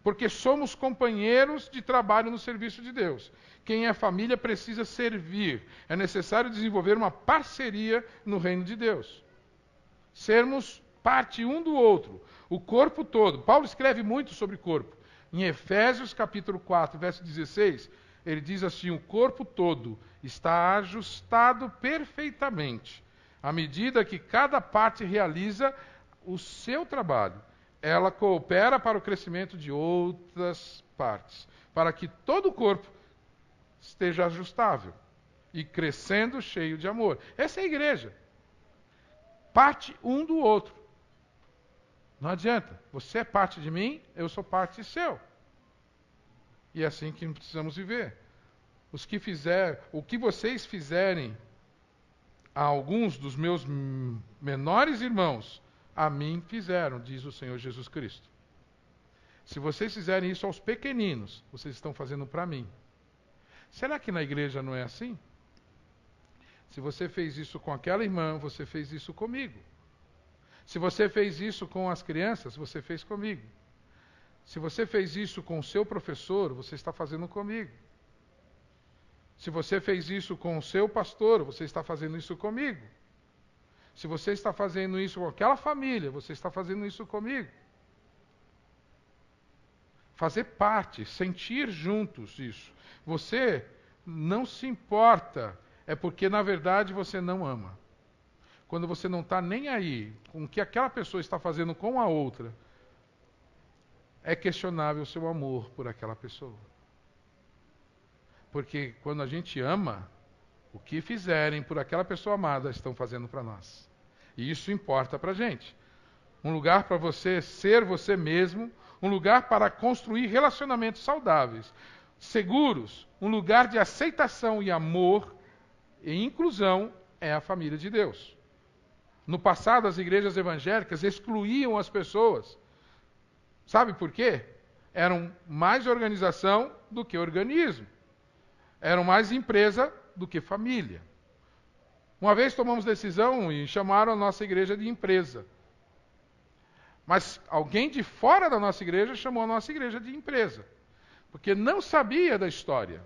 Porque somos companheiros de trabalho no serviço de Deus. Quem é família precisa servir. É necessário desenvolver uma parceria no reino de Deus. Sermos parte um do outro. O corpo todo. Paulo escreve muito sobre corpo. Em Efésios capítulo 4, verso 16, ele diz assim: o corpo todo está ajustado perfeitamente. À medida que cada parte realiza o seu trabalho, ela coopera para o crescimento de outras partes, para que todo o corpo esteja ajustável e crescendo cheio de amor. Essa é a igreja. Parte um do outro. Não adianta. Você é parte de mim, eu sou parte seu. E é assim que precisamos viver. O que vocês fizerem a alguns dos meus menores irmãos, a mim fizeram, diz o Senhor Jesus Cristo. Se vocês fizerem isso aos pequeninos, vocês estão fazendo para mim. Será que na igreja não é assim? Se você fez isso com aquela irmã, você fez isso comigo. Se você fez isso com as crianças, você fez comigo. Se você fez isso com o seu professor, você está fazendo comigo. Se você fez isso com o seu pastor, você está fazendo isso comigo. Se você está fazendo isso com aquela família, você está fazendo isso comigo. Fazer parte, sentir juntos isso. Você não se importa, é porque na verdade você não ama. Quando você não está nem aí com o que aquela pessoa está fazendo com a outra, é questionável o seu amor por aquela pessoa. Porque quando a gente ama, o que fizerem por aquela pessoa amada estão fazendo para nós. E isso importa para a gente. Um lugar para você ser você mesmo, um lugar para construir relacionamentos saudáveis, seguros, um lugar de aceitação e amor e inclusão é a família de Deus. No passado, as igrejas evangélicas excluíam as pessoas. Sabe por quê? Eram mais organização do que organismo. Eram mais empresa do que família. Uma vez tomamos decisão e chamaram a nossa igreja de empresa. Mas alguém de fora da nossa igreja chamou a nossa igreja de empresa. Porque não sabia da história.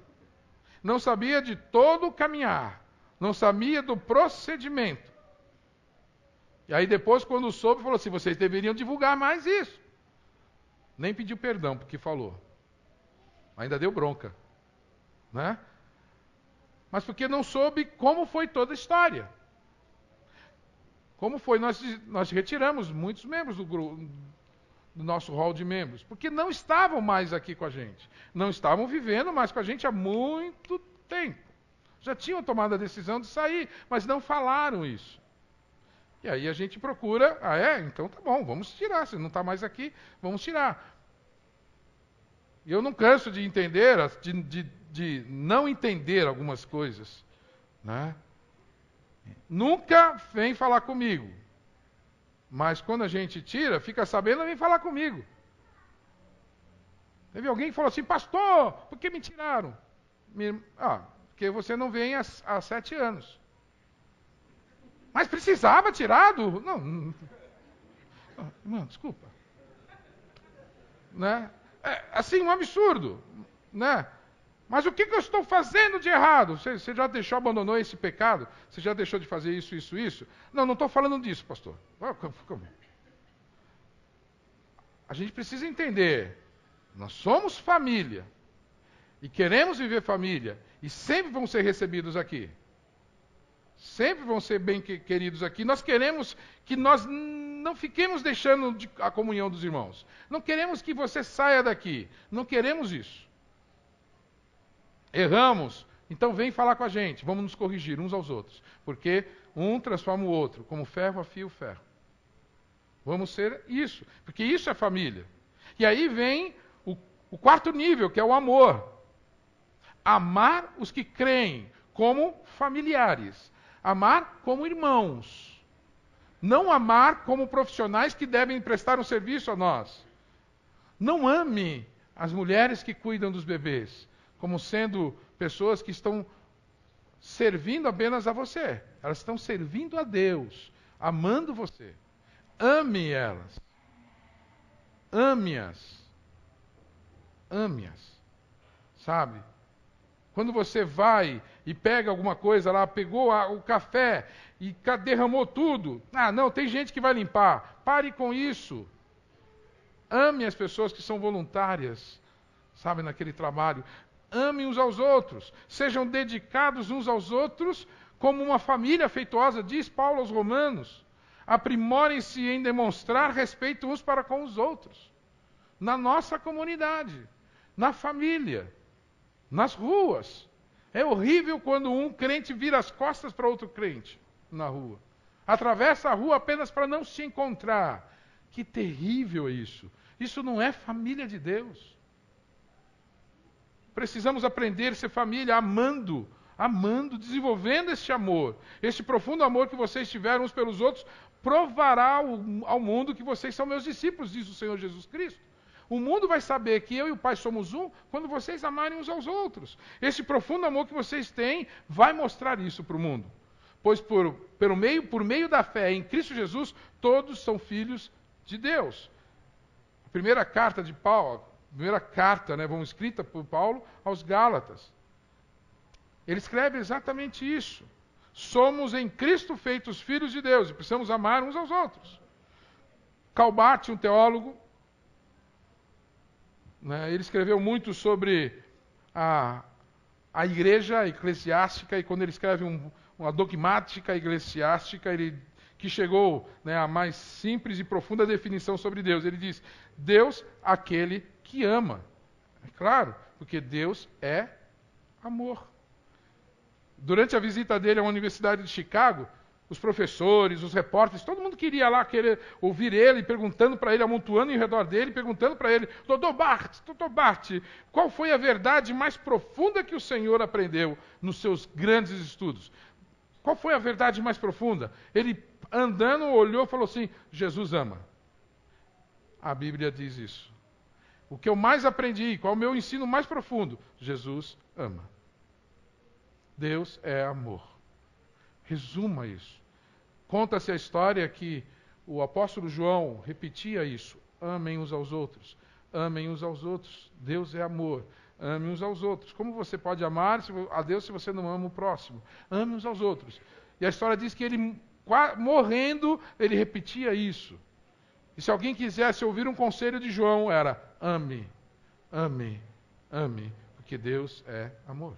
Não sabia de todo o caminhar. Não sabia do procedimento. E aí depois, quando soube, falou assim, vocês deveriam divulgar mais isso. Nem pediu perdão porque falou. Ainda deu bronca. Né? Mas porque não soube como foi toda a história. Como foi? Nós retiramos muitos membros do nosso hall de membros, porque não estavam mais aqui com a gente. Não estavam vivendo mais com a gente há muito tempo. Já tinham tomado a decisão de sair, mas não falaram isso. E aí a gente procura, então tá bom, vamos tirar. Se não está mais aqui, vamos tirar. E eu não canso de entender, de não entender algumas coisas. Né? Nunca vem falar comigo. Mas quando a gente tira, fica sabendo, vem falar comigo. Teve alguém que falou assim, pastor, por que me tiraram? Porque você não vem há 7 anos. Mas precisava tirado? Não. Irmão, desculpa. Né? É assim, um absurdo. Né? Mas o que eu estou fazendo de errado? Você já abandonou esse pecado? Você já deixou de fazer isso, isso, isso? Não estou falando disso, pastor. A gente precisa entender. Nós somos família. E queremos viver família. E sempre vão ser recebidos aqui. Sempre vão ser bem queridos aqui. Nós queremos que nós não fiquemos deixando a comunhão dos irmãos. Não queremos que você saia daqui. Não queremos isso. Erramos, então vem falar com a gente, vamos nos corrigir uns aos outros, porque um transforma o outro, como ferro afia o ferro. Vamos ser isso, porque isso é família. E aí vem o quarto nível, que é o amor. Amar os que creem como familiares, amar como irmãos. Não amar como profissionais que devem prestar um serviço a nós. Não ame as mulheres que cuidam dos bebês como sendo pessoas que estão servindo apenas a você. Elas estão servindo a Deus, amando você. Ame elas. Ame-as. Ame-as. Sabe? Quando você vai e pega alguma coisa lá, pegou o café e derramou tudo. Não, tem gente que vai limpar. Pare com isso. Ame as pessoas que são voluntárias, sabe, naquele trabalho. Amem uns aos outros, sejam dedicados uns aos outros como uma família afetuosa, diz Paulo aos Romanos. Aprimorem-se em demonstrar respeito uns para com os outros. Na nossa comunidade, na família, nas ruas. É horrível quando um crente vira as costas para outro crente na rua. Atravessa a rua apenas para não se encontrar. Que terrível é isso. Isso não é família de Deus. Precisamos aprender a ser família amando, desenvolvendo este amor. Este profundo amor que vocês tiveram uns pelos outros provará ao mundo que vocês são meus discípulos, diz o Senhor Jesus Cristo. O mundo vai saber que eu e o Pai somos um quando vocês amarem uns aos outros. Este profundo amor que vocês têm vai mostrar isso para o mundo. Pois por meio da fé em Cristo Jesus, todos são filhos de Deus. A primeira carta de Paulo, escrita por Paulo aos Gálatas. Ele escreve exatamente isso. Somos em Cristo feitos filhos de Deus e precisamos amar uns aos outros. Calbart, um teólogo, ele escreveu muito sobre a igreja eclesiástica, e quando ele escreve uma dogmática eclesiástica, que chegou à mais simples e profunda definição sobre Deus. Ele diz, Deus, aquele que ama. É claro, porque Deus é amor. Durante a visita dele à Universidade de Chicago, os professores, os repórteres, todo mundo queria lá querer ouvir ele, perguntando para ele, amontoando em redor dele, perguntando para ele, Dr. Bart, qual foi a verdade mais profunda que o Senhor aprendeu nos seus grandes estudos? Qual foi a verdade mais profunda? Ele, andando, olhou e falou assim, Jesus ama. A Bíblia diz isso. O que eu mais aprendi, qual é o meu ensino mais profundo? Jesus ama. Deus é amor. Resuma isso. Conta-se a história que o apóstolo João repetia isso. Amem uns aos outros. Amem uns aos outros. Deus é amor. Amem uns aos outros. Como você pode amar a Deus se você não ama o próximo? Ame uns aos outros. E a história diz que ele, morrendo, ele repetia isso. E se alguém quisesse ouvir um conselho de João, era: ame, ame, ame, porque Deus é amor.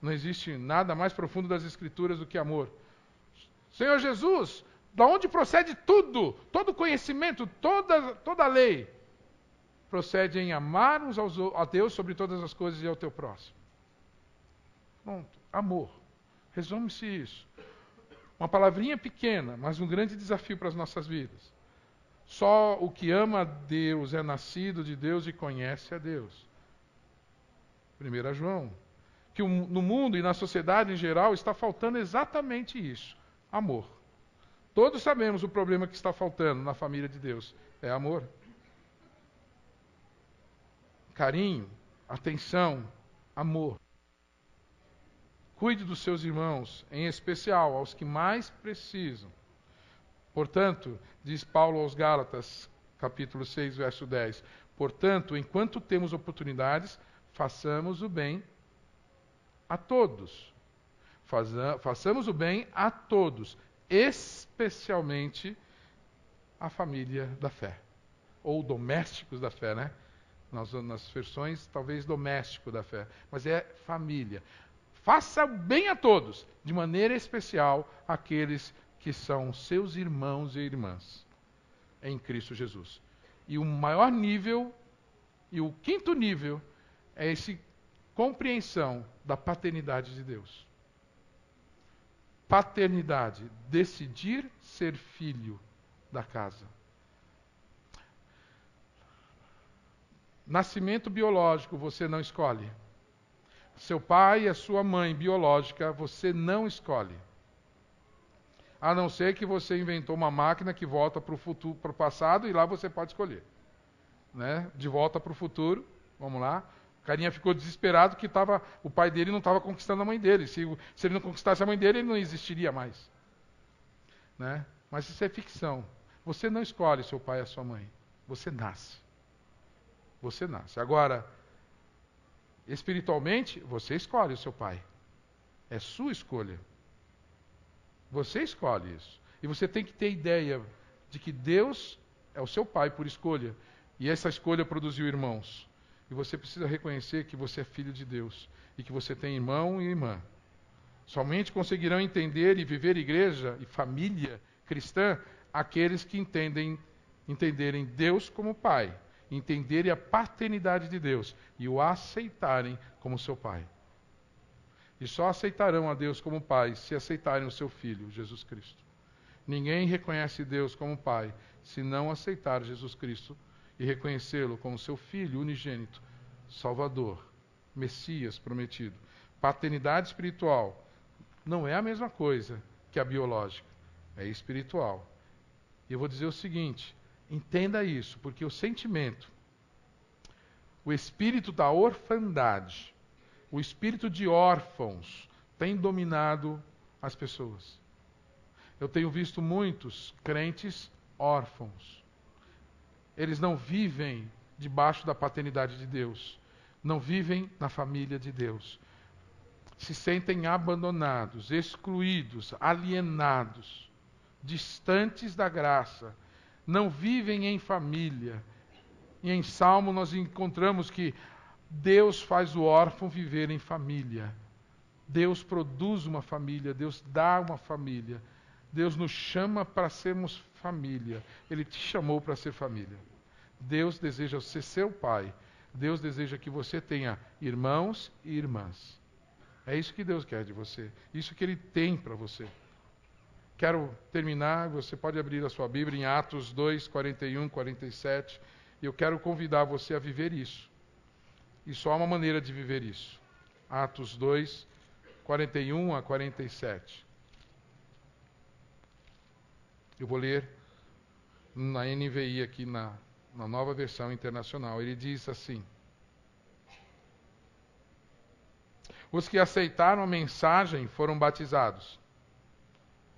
Não existe nada mais profundo das Escrituras do que amor. Senhor Jesus, da onde procede tudo, todo conhecimento, toda a lei, procede em amar uns a Deus sobre todas as coisas e ao teu próximo. Pronto, amor. Resume-se isso. Uma palavrinha pequena, mas um grande desafio para as nossas vidas. Só o que ama a Deus é nascido de Deus e conhece a Deus. 1 João. Que no mundo e na sociedade em geral está faltando exatamente isso. Amor. Todos sabemos o problema que está faltando na família de Deus. É amor. Carinho, atenção, amor. Cuide dos seus irmãos, em especial aos que mais precisam. Portanto, diz Paulo aos Gálatas, capítulo 6, verso 10, portanto, enquanto temos oportunidades, façamos o bem a todos. Façamos o bem a todos, especialmente a família da fé. Ou domésticos da fé, né? Nas versões, talvez doméstico da fé. Mas é família. Faça bem a todos, de maneira especial àqueles que são seus irmãos e irmãs em Cristo Jesus. E o maior nível, e o quinto nível, é essa compreensão da paternidade de Deus. Paternidade, decidir ser filho da casa. Nascimento biológico você não escolhe. Seu pai e a sua mãe biológica você não escolhe. A não ser que você inventou uma máquina que volta para o futuro, para o passado, e lá você pode escolher. Né? De volta para o futuro, vamos lá. O carinha ficou desesperado que o pai dele não estava conquistando a mãe dele. Se ele não conquistasse a mãe dele, ele não existiria mais. Né? Mas isso é ficção. Você não escolhe seu pai e a sua mãe. Você nasce. Você nasce. Agora, espiritualmente, você escolhe o seu pai. É sua escolha. Você escolhe isso. E você tem que ter ideia de que Deus é o seu pai por escolha. E essa escolha produziu irmãos. E você precisa reconhecer que você é filho de Deus. E que você tem irmão e irmã. Somente conseguirão entender e viver igreja e família cristã aqueles que entenderem Deus como pai. Entenderem a paternidade de Deus. E o aceitarem como seu pai. E só aceitarão a Deus como Pai se aceitarem o seu Filho, Jesus Cristo. Ninguém reconhece Deus como Pai se não aceitar Jesus Cristo e reconhecê-lo como seu Filho unigênito, Salvador, Messias prometido. Paternidade espiritual não é a mesma coisa que a biológica, é espiritual. E eu vou dizer o seguinte, entenda isso, porque o sentimento, o espírito da orfandade, o espírito de órfãos tem dominado as pessoas. Eu tenho visto muitos crentes órfãos. Eles não vivem debaixo da paternidade de Deus. Não vivem na família de Deus. Se sentem abandonados, excluídos, alienados, distantes da graça. Não vivem em família. E em Salmo nós encontramos que Deus faz o órfão viver em família. Deus produz uma família, Deus dá uma família. Deus nos chama para sermos família. Ele te chamou para ser família. Deus deseja ser seu pai. Deus deseja que você tenha irmãos e irmãs. É isso que Deus quer de você. Isso que Ele tem para você. Quero terminar, você pode abrir a sua Bíblia em Atos 2, 41, 47. E eu quero convidar você a viver isso. E só há uma maneira de viver isso. Atos 2, 41 a 47. Eu vou ler na NVI aqui, na nova versão internacional. Ele diz assim: os que aceitaram a mensagem foram batizados.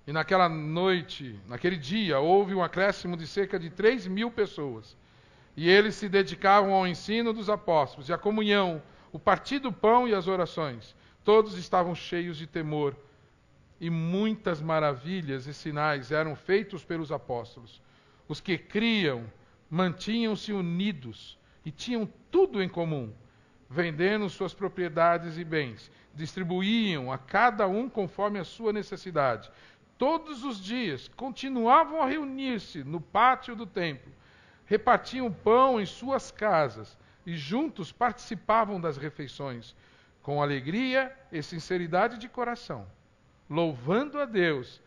E naquela noite, naquele dia, houve um acréscimo de cerca de 3.000 pessoas. E eles se dedicavam ao ensino dos apóstolos, e à comunhão, o partir do pão e as orações. Todos estavam cheios de temor. E muitas maravilhas e sinais eram feitos pelos apóstolos. Os que criam mantinham-se unidos e tinham tudo em comum, vendendo suas propriedades e bens. Distribuíam a cada um conforme a sua necessidade. Todos os dias continuavam a reunir-se no pátio do templo, repartiam pão em suas casas e juntos participavam das refeições, com alegria e sinceridade de coração, louvando a Deus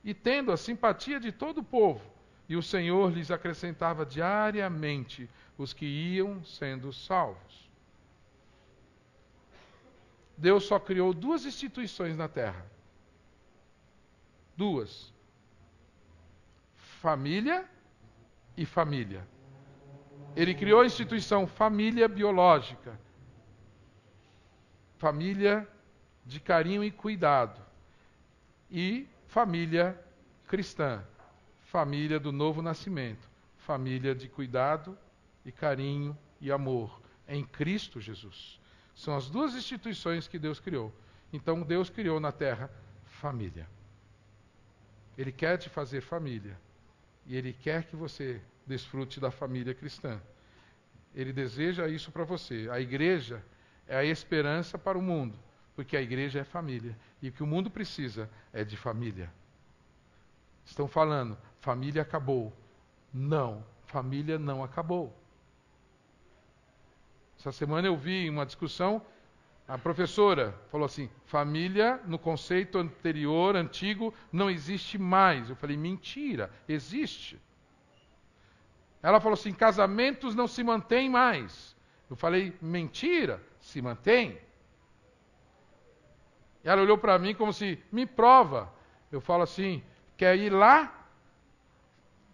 e tendo a simpatia de todo o povo. E o Senhor lhes acrescentava diariamente os que iam sendo salvos. Deus só criou 2 instituições na terra. 2. Família e família. Ele criou a instituição família biológica. Família de carinho e cuidado. E família cristã. Família do novo nascimento. Família de cuidado e carinho e amor em Cristo Jesus. São as 2 instituições que Deus criou. Então Deus criou na terra família. Ele quer te fazer família. E Ele quer que você desfrute da família cristã. Ele deseja isso para você. A igreja é a esperança para o mundo, porque a igreja é família. E o que o mundo precisa é de família. Estão falando, família acabou. Não, família não acabou. Essa semana eu vi uma discussão, a professora falou assim, família no conceito anterior, antigo, não existe mais. Eu falei, mentira, existe. Ela falou assim, casamentos não se mantêm mais. Eu falei, mentira, se mantém. Ela olhou para mim como se, me prova. Eu falo assim, quer ir lá?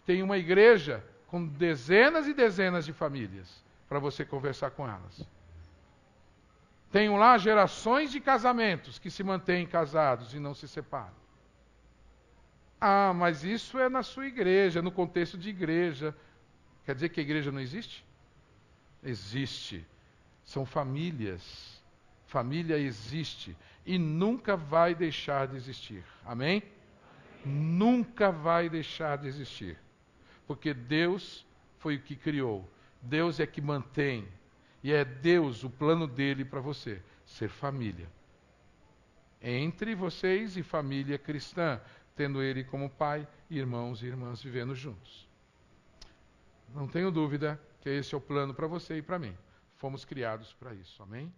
Tem uma igreja com dezenas e dezenas de famílias para você conversar com elas. Tenho lá gerações de casamentos que se mantêm casados e não se separam. Ah, mas isso é na sua igreja, no contexto de igreja. Quer dizer que a igreja não existe? Existe. São famílias. Família existe e nunca vai deixar de existir. Amém? Nunca vai deixar de existir. Porque Deus foi o que criou. Deus é que mantém. E é Deus o plano dele para você. Ser família. Entre vocês e família cristã. Tendo ele como pai, irmãos e irmãs vivendo juntos. Não tenho dúvida que esse é o plano para você e para mim. Fomos criados para isso. Amém?